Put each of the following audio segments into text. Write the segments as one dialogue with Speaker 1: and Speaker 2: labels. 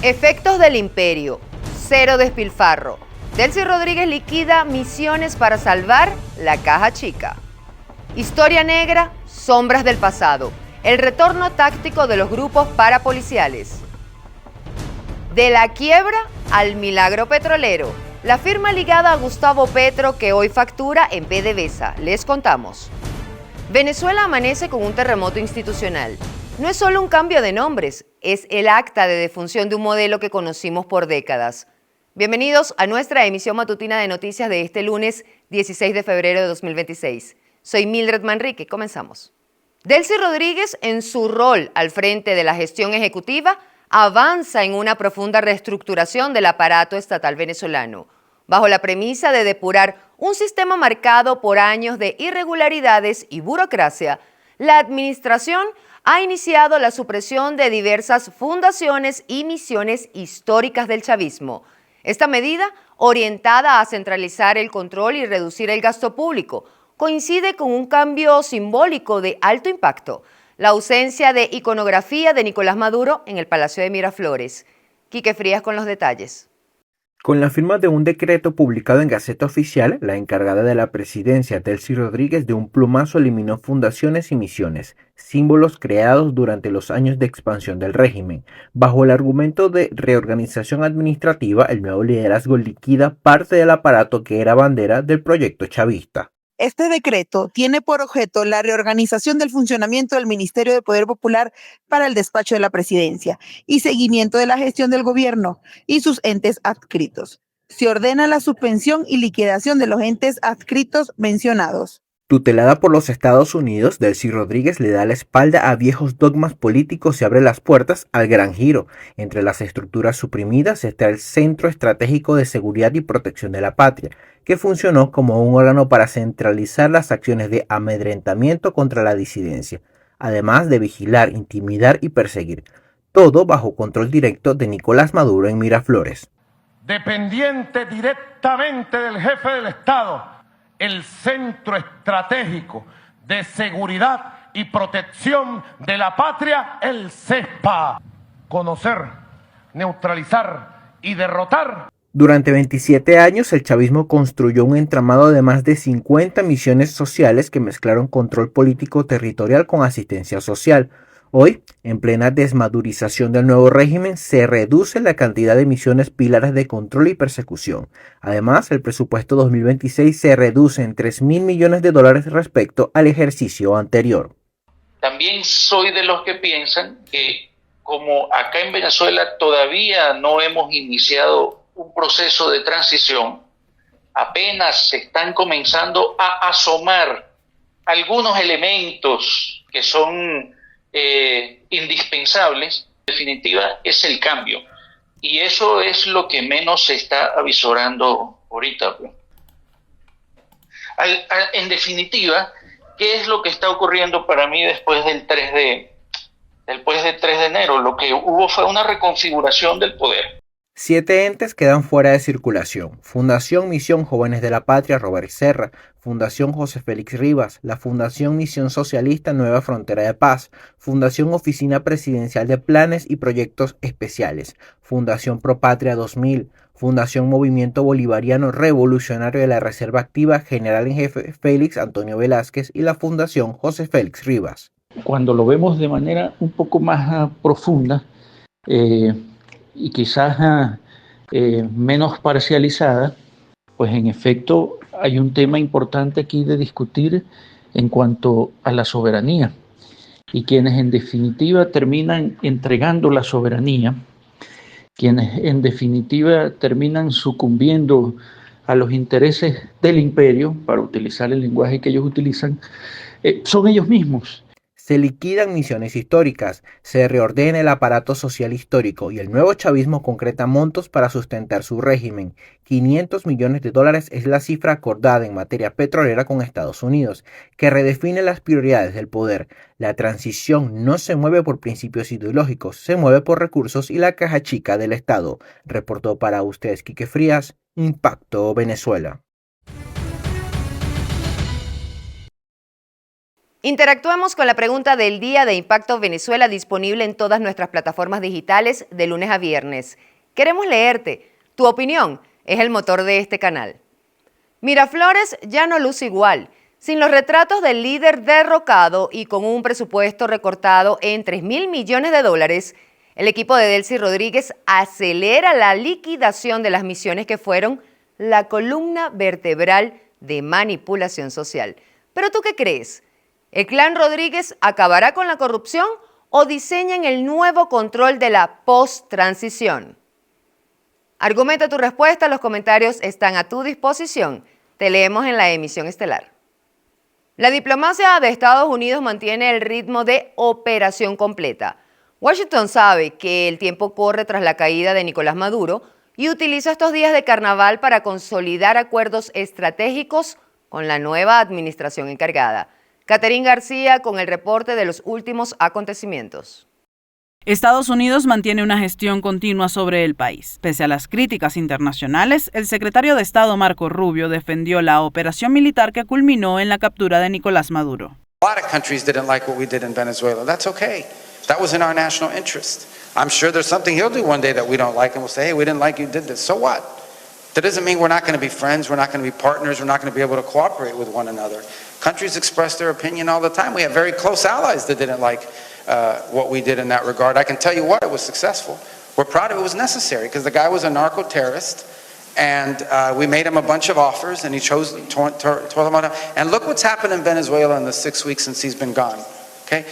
Speaker 1: Efectos del imperio, cero despilfarro. Delcy Rodríguez liquida misiones para salvar la caja chica. Historia negra, sombras del pasado. El retorno táctico de los grupos parapoliciales. De la quiebra al milagro petrolero. La firma ligada a Gustavo Petro que hoy factura en PDVSA. Les contamos. Venezuela amanece con un terremoto institucional. No es solo un cambio de nombres, es el acta de defunción de un modelo que conocimos por décadas. Bienvenidos a nuestra emisión matutina de noticias de este lunes 16 de febrero de 2026. Soy Mildred Manrique, comenzamos. Delcy Rodríguez, en su rol al frente de la gestión ejecutiva, avanza en una profunda reestructuración del aparato estatal venezolano, bajo la premisa de depurar un sistema marcado por años de irregularidades y burocracia. La administración ha iniciado la supresión de diversas fundaciones y misiones históricas del chavismo. Esta medida, orientada a centralizar el control y reducir el gasto público, coincide con un cambio simbólico de alto impacto: la ausencia de iconografía de Nicolás Maduro en el Palacio de Miraflores. Quique Frías con los detalles.
Speaker 2: Con la firma de un decreto publicado en Gaceta Oficial, la encargada de la presidencia, Delcy Rodríguez, de un plumazo eliminó fundaciones y misiones, símbolos creados durante los años de expansión del régimen. Bajo el argumento de reorganización administrativa, el nuevo liderazgo liquida parte del aparato que era bandera del proyecto chavista.
Speaker 3: Este decreto tiene por objeto la reorganización del funcionamiento del Ministerio de Poder Popular para el despacho de la presidencia y seguimiento de la gestión del gobierno y sus entes adscritos. Se ordena la suspensión y liquidación de los entes adscritos mencionados.
Speaker 2: Tutelada por los Estados Unidos, Delcy Rodríguez le da la espalda a viejos dogmas políticos y abre las puertas al gran giro. Entre las estructuras suprimidas está el Centro Estratégico de Seguridad y Protección de la Patria, que funcionó como un órgano para centralizar las acciones de amedrentamiento contra la disidencia, además de vigilar, intimidar y perseguir, todo bajo control directo de Nicolás Maduro en Miraflores.
Speaker 4: Dependiente directamente del jefe del Estado, el Centro Estratégico de Seguridad y Protección de la Patria, el CESPA. Conocer, neutralizar y derrotar.
Speaker 2: Durante 27 años, el chavismo construyó un entramado de más de 50 misiones sociales que mezclaron control político territorial con asistencia social. Hoy, en plena desmadurización del nuevo régimen, se reduce la cantidad de misiones pilares de control y persecución. Además, el presupuesto 2026 se reduce en $3.000 millones respecto al ejercicio anterior.
Speaker 5: También soy de los que piensan que, como acá en Venezuela todavía no hemos iniciado un proceso de transición, apenas se están comenzando a asomar algunos elementos que son indispensables. En definitiva, es el cambio. Y eso es lo que menos se está avisorando ahorita. En definitiva, ¿qué es lo que está ocurriendo para mí después del 3 de enero? Lo que hubo fue una reconfiguración del poder.
Speaker 2: 7 entes quedan fuera de circulación: Fundación Misión Jóvenes de la Patria Robert Serra, Fundación José Félix Rivas, la Fundación Misión Socialista Nueva Frontera de Paz, Fundación Oficina Presidencial de Planes y Proyectos Especiales, Fundación Propatria 2000, Fundación Movimiento Bolivariano Revolucionario de la Reserva Activa General en Jefe Félix Antonio Velázquez y la Fundación José Félix Rivas.
Speaker 6: Cuando lo vemos de manera un poco más profunda, y quizás menos parcializada, pues en efecto hay un tema importante aquí de discutir en cuanto a la soberanía, y quienes en definitiva terminan entregando la soberanía, quienes en definitiva terminan sucumbiendo a los intereses del imperio, para utilizar el lenguaje que ellos utilizan, son ellos mismos.
Speaker 2: Se liquidan misiones históricas, se reordena el aparato social histórico y el nuevo chavismo concreta montos para sustentar su régimen. $500 millones es la cifra acordada en materia petrolera con Estados Unidos, que redefine las prioridades del poder. La transición no se mueve por principios ideológicos, se mueve por recursos y la caja chica del Estado. Reportó para ustedes Quique Frías, Impacto Venezuela.
Speaker 1: Interactuemos con la pregunta del día de Impacto Venezuela, disponible en todas nuestras plataformas digitales de lunes a viernes. Queremos leerte. Tu opinión es el motor de este canal. Miraflores ya no luce igual. Sin los retratos del líder derrocado y con un presupuesto recortado en $3.000 millones, el equipo de Delcy Rodríguez acelera la liquidación de las misiones que fueron la columna vertebral de manipulación social. ¿Pero tú qué crees? ¿El clan Rodríguez acabará con la corrupción o diseñan el nuevo control de la post-transición? Argumenta tu respuesta, los comentarios están a tu disposición. Te leemos en la emisión estelar. La diplomacia de Estados Unidos mantiene el ritmo de operación completa. Washington sabe que el tiempo corre tras la caída de Nicolás Maduro y utiliza estos días de carnaval para consolidar acuerdos estratégicos con la nueva administración encargada. Catherine García con el reporte de los últimos acontecimientos.
Speaker 7: Estados Unidos mantiene una gestión continua sobre el país. Pese a las críticas internacionales, el secretario de Estado Marco Rubio defendió la operación militar que culminó en la captura de Nicolás Maduro.
Speaker 8: A lot of countries didn't like what we did in Venezuela. That's okay. That was in our national interest. I'm sure there's something he'll do one day that we don't like and we'll say, hey, we didn't like you did this. So what? That doesn't mean we're not going to be friends, we're not going to be partners, we're not going to be able to cooperate with one another. Countries express their opinion all the time. We have very close allies that didn't like what we did in that regard. I can tell you what, it was successful. We're proud of it. It was necessary because the guy was a narco-terrorist and we made him a bunch of offers and he chose to tore them out. And look what's happened in Venezuela in the 6 weeks since he's been gone. Okay?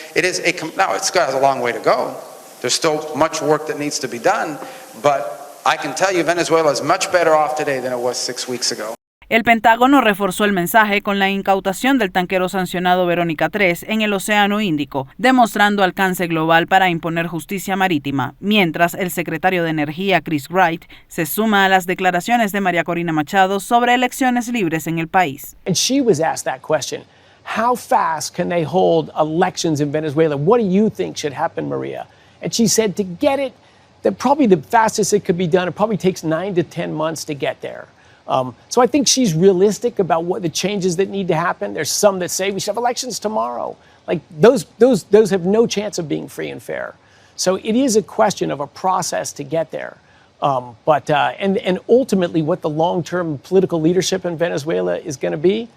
Speaker 8: Now it's got a long way to go. There's still much work that needs to be done, but I can tell you Venezuela is much better off today than it was 6 weeks ago.
Speaker 7: El Pentágono reforzó el mensaje con la incautación del tanquero sancionado Verónica 3 en el Océano Índico, demostrando alcance global para imponer justicia marítima, mientras el secretario de Energía, Chris Wright, se suma a las declaraciones de María Corina Machado sobre elecciones libres en el país.
Speaker 9: And she was asked that question. How fast can they hold elections in Venezuela? What do you think should happen, Maria? And she said to get it, that probably the fastest it could be done, it probably takes 9 to 10 months to get there. So I think she's realistic about what the changes that need to happen. There's some that say we should have elections tomorrow. Like those have no chance of being free and fair. So it is a question of a process to get there. And ultimately what the long-term political leadership in Venezuela is going to be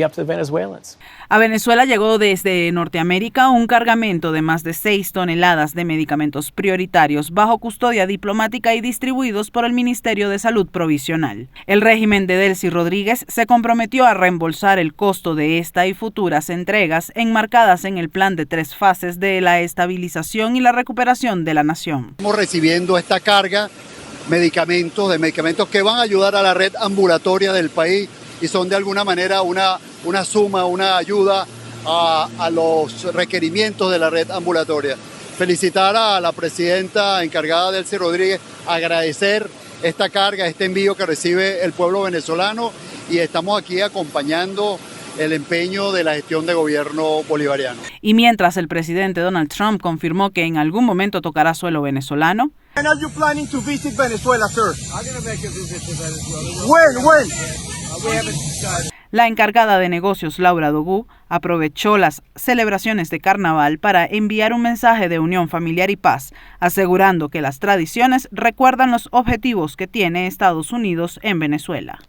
Speaker 9: up to the Venezuelans.
Speaker 7: A Venezuela llegó desde Norteamérica un cargamento de más de 6 toneladas de medicamentos prioritarios bajo custodia diplomática y distribuidos por el Ministerio de Salud Provisional. El régimen de Delcy Rodríguez se comprometió a reembolsar el costo de esta y futuras entregas enmarcadas en el plan de 3 fases de la estabilización y la recuperación de la nación.
Speaker 10: Estamos recibiendo esta carga medicamentos que van a ayudar a la red ambulatoria del país y son de alguna manera una suma, una ayuda a los requerimientos de la red ambulatoria. Felicitar a la presidenta encargada Delcy Rodríguez, agradecer esta carga, este envío que recibe el pueblo venezolano y estamos aquí acompañando el empeño de la gestión de gobierno bolivariano.
Speaker 7: Y mientras el presidente Donald Trump confirmó que en algún momento tocará suelo venezolano,
Speaker 11: When are you planning to visit Venezuela, sir? I'm going to make a visit to Venezuela. When? We haven't decided.
Speaker 7: La encargada de negocios, Laura Dogú, aprovechó las celebraciones de carnaval para enviar un mensaje de unión familiar y paz, asegurando que las tradiciones recuerdan los objetivos que tiene Estados Unidos en Venezuela.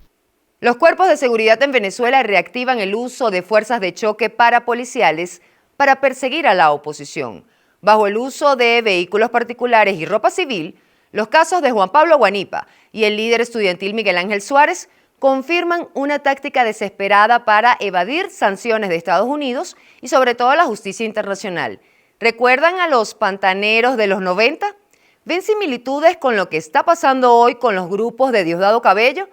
Speaker 1: Los cuerpos de seguridad en Venezuela reactivan el uso de fuerzas de choque parapoliciales para perseguir a la oposición. Bajo el uso de vehículos particulares y ropa civil, los casos de Juan Pablo Guanipa y el líder estudiantil Miguel Ángel Suárez confirman una táctica desesperada para evadir sanciones de Estados Unidos y sobre todo la justicia internacional. ¿Recuerdan a los pantaneros de los 90? ¿Ven similitudes con lo que está pasando hoy con los grupos de Diosdado Cabello?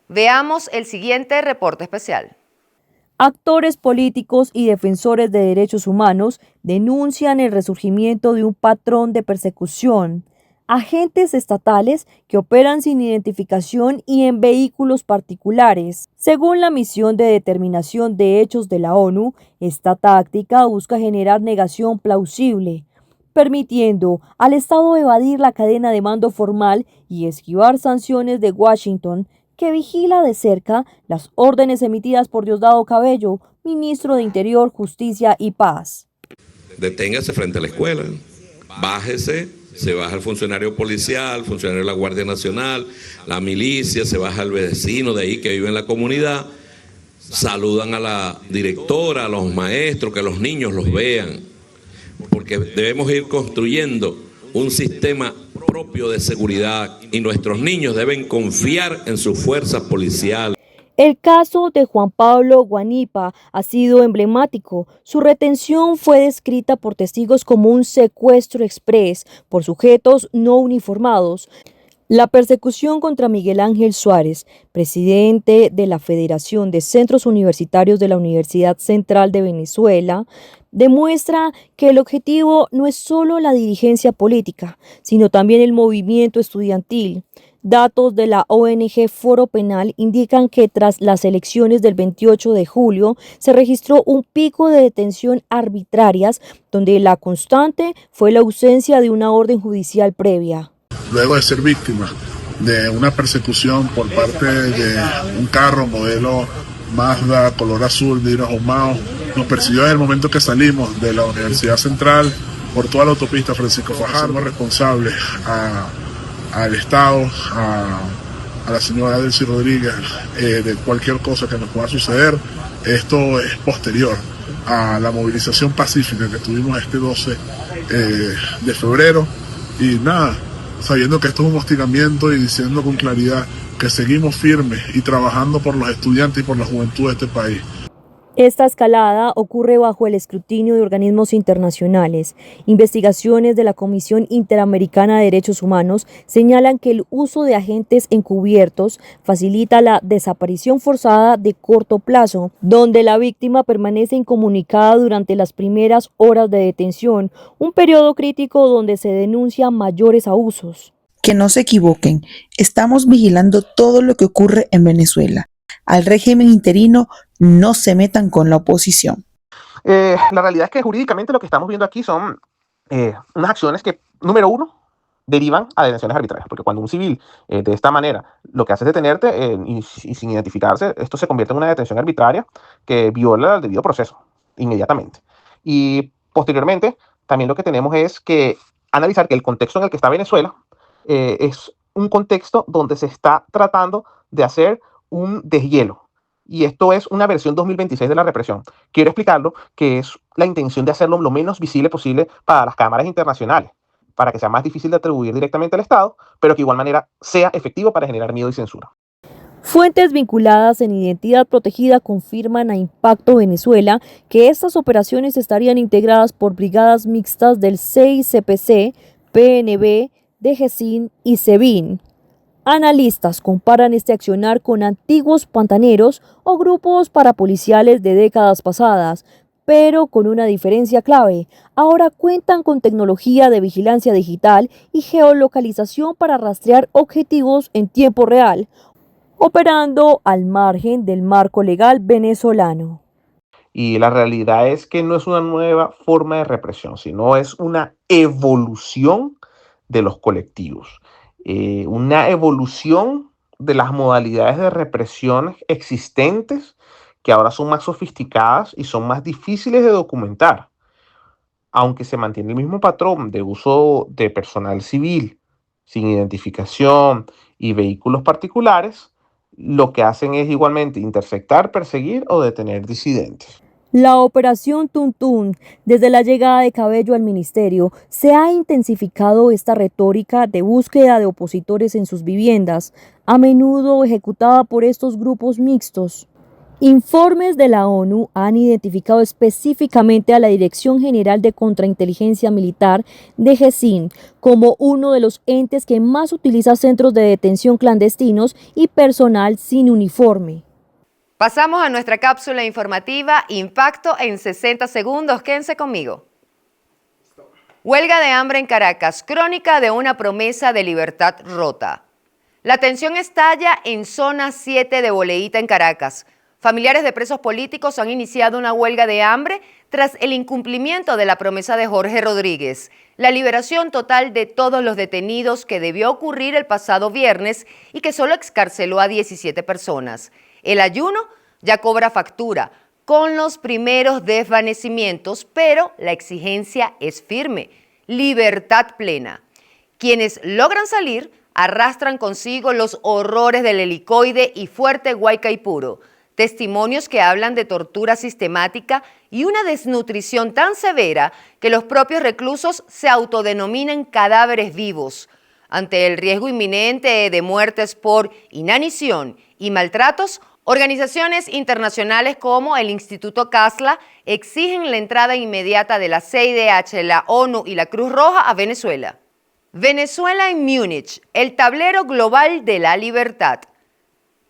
Speaker 1: Veamos el siguiente reporte especial.
Speaker 12: Actores políticos y defensores de derechos humanos denuncian el resurgimiento de un patrón de persecución. Agentes estatales que operan sin identificación y en vehículos particulares. Según la misión de determinación de hechos de la ONU, esta táctica busca generar negación plausible, permitiendo al Estado evadir la cadena de mando formal y esquivar sanciones de Washington, que vigila de cerca las órdenes emitidas por Diosdado Cabello ministro de Interior, Justicia y Paz.
Speaker 13: Deténgase frente a la escuela, bájese, se baja el funcionario policial, funcionario de la Guardia Nacional, la milicia, se baja el vecino de ahí que vive en la comunidad, saludan a la directora, a los maestros, que los niños los vean, porque debemos ir construyendo un sistema propio de seguridad y nuestros niños deben confiar en sus fuerzas policiales.
Speaker 12: El caso de Juan Pablo Guanipa ha sido emblemático. Su retención fue descrita por testigos como un secuestro exprés por sujetos no uniformados. La persecución contra Miguel Ángel Suárez, presidente de la Federación de Centros Universitarios de la Universidad Central de Venezuela, demuestra que el objetivo no es solo la dirigencia política, sino también el movimiento estudiantil. Datos de la ONG Foro Penal indican que tras las elecciones del 28 de julio se registró un pico de detención arbitrarias, donde la constante fue la ausencia de una orden judicial previa.
Speaker 14: Luego de ser víctima de una persecución por parte de un carro modelo Mazda color azul de vidrios ahumados, nos persiguió desde el momento que salimos de la Universidad Central por toda la autopista Francisco Fajardo. Somos responsables al Estado, a la señora Delcy Rodríguez, de cualquier cosa que nos pueda suceder. Esto es posterior a la movilización pacífica que tuvimos este 12 de febrero. Y nada, sabiendo que esto es un hostigamiento y diciendo con claridad que seguimos firmes y trabajando por los estudiantes y por la juventud de este país.
Speaker 12: Esta escalada ocurre bajo el escrutinio de organismos internacionales. Investigaciones de la Comisión Interamericana de Derechos Humanos señalan que el uso de agentes encubiertos facilita la desaparición forzada de corto plazo, donde la víctima permanece incomunicada durante las primeras horas de detención, un periodo crítico donde se denuncian mayores abusos.
Speaker 3: Que no se equivoquen, estamos vigilando todo lo que ocurre en Venezuela. Al régimen interino no se metan con la oposición.
Speaker 15: La realidad es que jurídicamente lo que estamos viendo aquí son unas acciones que, número uno, derivan a detenciones arbitrarias, porque cuando un civil de esta manera lo que hace es detenerte y sin identificarse, esto se convierte en una detención arbitraria que viola el debido proceso inmediatamente. Y posteriormente también lo que tenemos es que analizar que el contexto en el que está Venezuela es un contexto donde se está tratando de hacer un deshielo. Y esto es una versión 2026 de la represión. Quiero explicarlo, que es la intención de hacerlo lo menos visible posible para las cámaras internacionales, para que sea más difícil de atribuir directamente al Estado, pero que de igual manera sea efectivo para generar miedo y censura.
Speaker 12: Fuentes vinculadas en Identidad Protegida confirman a Impacto Venezuela que estas operaciones estarían integradas por brigadas mixtas del CICPC, PNB, DGCIN y SEBIN. Analistas comparan este accionar con antiguos pantaneros o grupos parapoliciales de décadas pasadas, pero con una diferencia clave. Ahora cuentan con tecnología de vigilancia digital y geolocalización para rastrear objetivos en tiempo real, operando al margen del marco legal venezolano.
Speaker 15: Y la realidad es que no es una nueva forma de represión, sino es una evolución de los colectivos. Una evolución de las modalidades de represión existentes que ahora son más sofisticadas y son más difíciles de documentar. Aunque se mantiene el mismo patrón de uso de personal civil sin identificación y vehículos particulares, lo que hacen es igualmente interceptar, perseguir o detener disidentes.
Speaker 12: La operación Tuntún, desde la llegada de Cabello al ministerio, se ha intensificado esta retórica de búsqueda de opositores en sus viviendas, a menudo ejecutada por estos grupos mixtos. Informes de la ONU han identificado específicamente a la Dirección General de Contrainteligencia Militar, DGCIN, como uno de los entes que más utiliza centros de detención clandestinos y personal sin uniforme.
Speaker 1: Pasamos a nuestra cápsula informativa Impacto en 60 segundos. Quédense conmigo. Huelga de hambre en Caracas, crónica de una promesa de libertad rota. La tensión estalla en zona 7 de Boleíta en Caracas. Familiares de presos políticos han iniciado una huelga de hambre tras el incumplimiento de la promesa de Jorge Rodríguez, la liberación total de todos los detenidos que debió ocurrir el pasado viernes y que solo excarceló a 17 personas. El ayuno ya cobra factura. con los primeros desvanecimientos, pero la exigencia es firme: libertad plena. Quienes logran salir arrastran consigo los horrores del helicoide y Fuerte Guaycaipuro, testimonios que hablan de tortura sistemática y una desnutrición tan severa que los propios reclusos se autodenominan cadáveres vivos. Ante el riesgo inminente de muertes por inanición y maltratos, organizaciones internacionales como el Instituto Casla exigen la entrada inmediata de la CIDH, la ONU y la Cruz Roja a Venezuela. Venezuela en Múnich, el tablero global de la libertad.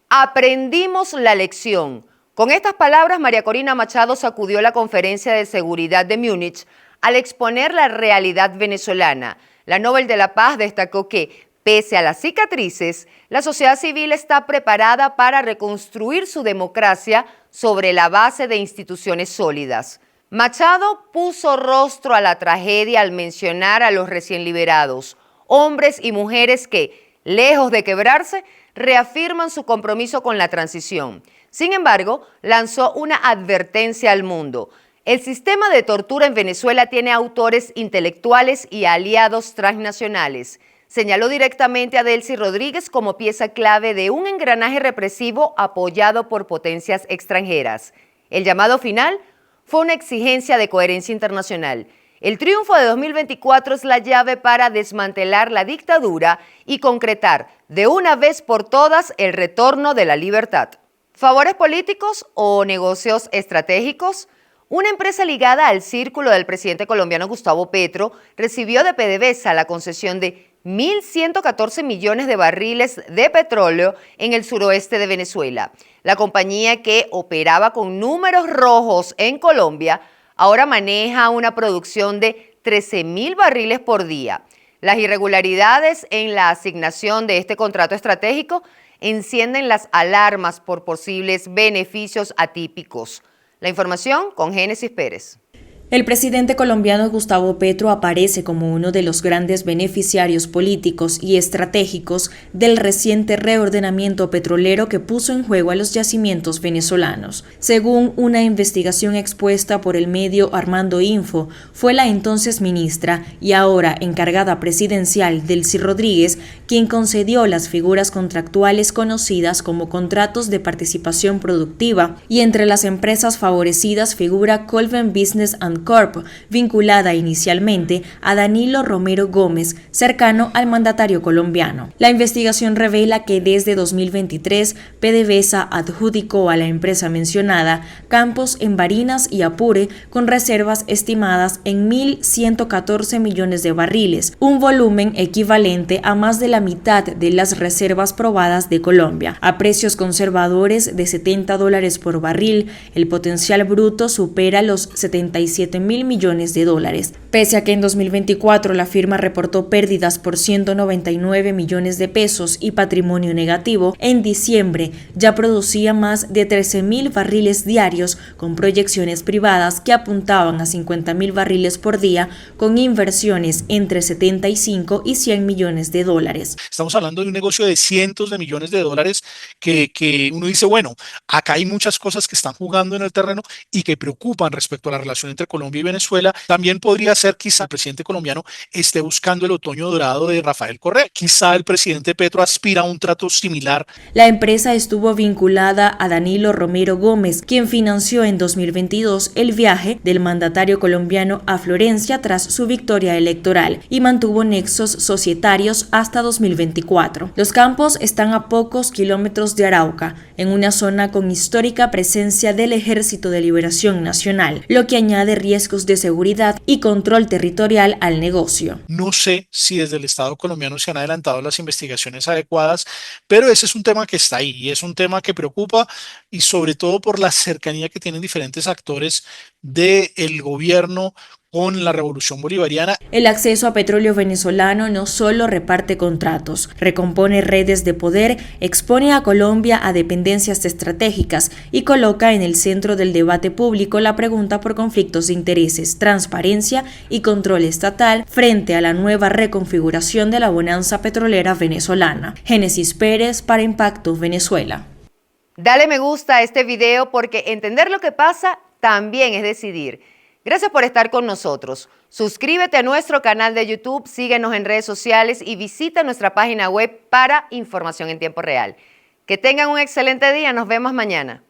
Speaker 1: Aprendimos la lección. Con estas palabras, María Corina Machado sacudió la conferencia de seguridad de Múnich al exponer la realidad venezolana. La Nobel de la Paz destacó que, pese a las cicatrices, la sociedad civil está preparada para reconstruir su democracia sobre la base de instituciones sólidas. Machado puso rostro a la tragedia al mencionar a los recién liberados, hombres y mujeres que, lejos de quebrarse, reafirman su compromiso con la transición. Sin embargo, lanzó una advertencia al mundo. El sistema de tortura en Venezuela tiene autores intelectuales y aliados transnacionales. Señaló directamente a Delcy Rodríguez como pieza clave de un engranaje represivo apoyado por potencias extranjeras. El llamado final fue una exigencia de coherencia internacional. El triunfo de 2024 es la llave para desmantelar la dictadura y concretar de una vez por todas el retorno de la libertad. ¿Favores políticos o negocios estratégicos? Una empresa ligada al círculo del presidente colombiano Gustavo Petro recibió de PDVSA la concesión de 1.114 millones de barriles de petróleo en el suroeste de Venezuela. La compañía, que operaba con números rojos en Colombia, ahora maneja una producción de 13.000 barriles por día. Las irregularidades en la asignación de este contrato estratégico encienden las alarmas por posibles beneficios atípicos. La información con Génesis Pérez.
Speaker 16: El presidente colombiano Gustavo Petro aparece como uno de los grandes beneficiarios políticos y estratégicos del reciente reordenamiento petrolero que puso en juego a los yacimientos venezolanos. Según una investigación expuesta por el medio Armando Info, fue la entonces ministra y ahora encargada presidencial Delcy Rodríguez quien concedió las figuras contractuales conocidas como contratos de participación productiva, y entre las empresas favorecidas figura Colven Business and Corp, vinculada inicialmente a Danilo Romero Gómez, cercano al mandatario colombiano. La investigación revela que desde 2023 PDVSA adjudicó a la empresa mencionada campos en Barinas y Apure con reservas estimadas en 1.114 millones de barriles, un volumen equivalente a más de la mitad de las reservas probadas de Colombia. A precios conservadores de $70 por barril, el potencial bruto supera los 77.000 millones de dólares. Pese a que en 2024 la firma reportó pérdidas por 199 millones de pesos y patrimonio negativo, en diciembre ya producía más de 13.000 barriles diarios con proyecciones privadas que apuntaban a 50.000 barriles por día con inversiones entre 75 y 100 millones de dólares.
Speaker 17: Estamos hablando de un negocio de cientos de millones de dólares que uno dice, bueno, acá hay muchas cosas que están jugando en el terreno y que preocupan respecto a la relación entre Colombia y Venezuela. También podría ser quizá el presidente colombiano esté buscando el otoño dorado de Rafael Correa. Quizá el presidente Petro aspira a un trato similar.
Speaker 16: La empresa estuvo vinculada a Danilo Romero Gómez, quien financió en 2022 el viaje del mandatario colombiano a Florencia tras su victoria electoral y mantuvo nexos societarios hasta 2024. Los campos están a pocos kilómetros de Arauca, en una zona con histórica presencia del Ejército de Liberación Nacional, lo que añade riesgos de seguridad y control territorial al negocio.
Speaker 17: No sé si desde el Estado colombiano se han adelantado las investigaciones adecuadas, pero ese es un tema que está ahí y es un tema que preocupa, y sobre todo por la cercanía que tienen diferentes actores del gobierno con la revolución bolivariana.
Speaker 16: El acceso a petróleo venezolano no solo reparte contratos, recompone redes de poder, expone a Colombia a dependencias estratégicas y coloca en el centro del debate público la pregunta por conflictos de intereses, transparencia y control estatal frente a la nueva reconfiguración de la bonanza petrolera venezolana. Génesis Pérez para Impacto Venezuela.
Speaker 1: Dale me gusta a este video porque entender lo que pasa también es decidir. Gracias por estar con nosotros. Suscríbete a nuestro canal de YouTube, síguenos en redes sociales y visita nuestra página web para información en tiempo real. Que tengan un excelente día, nos vemos mañana.